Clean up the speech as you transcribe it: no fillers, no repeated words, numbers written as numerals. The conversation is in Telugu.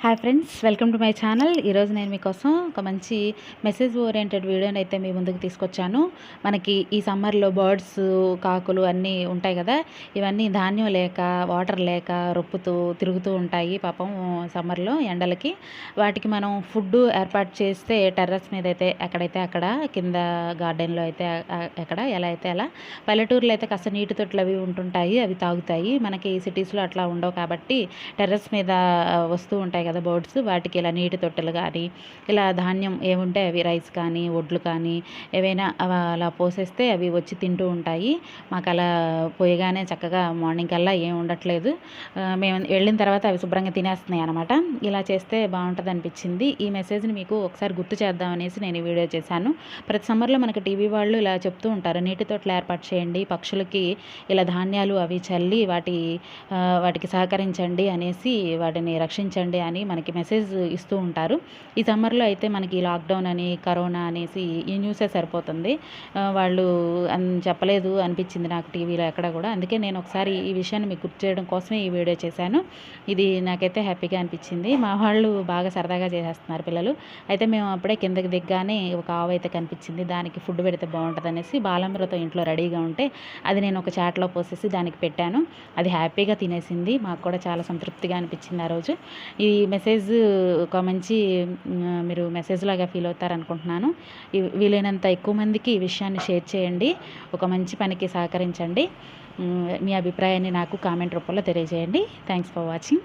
Hi friends, welcome to my channel. ఈరోజు నేను మీకోసం ఒక మంచి మెసేజ్ ఓరియంటెడ్ వీడియోని అయితే మీ ముందుకు తీసుకొచ్చాను. మనకి ఈ సమ్మర్లో బర్డ్స్, కాకులు అన్నీ ఉంటాయి కదా. ఇవన్నీ ధాన్యం లేక, వాటర్ లేక రొప్పుతూ తిరుగుతూ ఉంటాయి పాపం సమ్మర్లో ఎండలకి. వాటికి మనం ఫుడ్ ఏర్పాటు చేస్తే టెర్రస్ మీద అయితే ఎక్కడైతే అక్కడ, కింద గార్డెన్లో అయితే ఎక్కడ, ఎలా అయితే అలా. పల్లెటూరులో అయితే కాస్త నీటి తొట్లు అవి ఉంటుంటాయి, అవి తాగుతాయి. మనకి సిటీస్లో అట్లా ఉండవు కాబట్టి టెర్రస్ మీద వస్తూ ఉంటాయి కదా బర్డ్స్. వాటికి ఇలా నీటి తొట్టెలు కానీ, ఇలా ధాన్యం ఏముంటే అవి రైస్ కానీ, వడ్లు కానీ ఏవైనా అలా పోసేస్తే అవి వచ్చి తింటూ ఉంటాయి. మాకు అలా పోయగానే చక్కగా మార్నింగ్ కల్లా ఏం ఉండట్లేదు. మేము వెళ్ళిన తర్వాత అవి శుభ్రంగా తినేస్తున్నాయి అనమాట. ఇలా చేస్తే బాగుంటుంది అనిపించింది. ఈ మెసేజ్ని మీకు ఒకసారి గుర్తు చేద్దాం అనేసి నేను ఈ వీడియో చేశాను. ప్రతి సమ్మర్లో మనకి టీవీ వాళ్ళు ఇలా చెప్తూ ఉంటారు, నీటి తొట్లు ఏర్పాటు చేయండి, పక్షులకి ఇలా ధాన్యాలు అవి చల్లి వాటికి సహకరించండి అనేసి, వాటిని రక్షించండి అని మనకి మెసేజ్ ఇస్తూ ఉంటారు. ఈ సమ్మర్లో అయితే మనకి లాక్డౌన్ అని, కరోనా అనేసి ఈ న్యూసే సరిపోతుంది. వాళ్ళు చెప్పలేదు అనిపించింది నాకు టీవీలో ఎక్కడ కూడా. అందుకే నేను ఒకసారి ఈ విషయాన్ని మీకు గుర్తు చేయడం కోసమే ఈ వీడియో చేశాను. ఇది నాకైతే హ్యాపీగా అనిపించింది. మా వాళ్ళు బాగా సరదాగా చేసేస్తున్నారు పిల్లలు. అయితే మేము అప్పుడే కిందకి దిగ్గానే ఒక ఆవు అయితే కనిపించింది. దానికి ఫుడ్ పెడితే బాగుంటుంది అనేసి బాలమృతం ఇంట్లో రెడీగా ఉంటే అది నేను ఒక చాట్లో పోసేసి దానికి పెట్టాను. అది హ్యాపీగా తినేసింది. మాకు కూడా చాలా సంతృప్తిగా అనిపించింది ఆ రోజు. ఈ మెసేజ్ ఒక మంచి మీరు మెసేజ్ లాగా ఫీల్ అవుతారనుకుంటున్నాను. వీలైనంత ఎక్కువ మందికి ఈ విషయాన్ని షేర్ చేయండి. ఒక మంచి పనికి సహకరించండి. మీ అభిప్రాయాన్ని నాకు కామెంట్ రూపంలో తెలియజేయండి. Thanks for watching.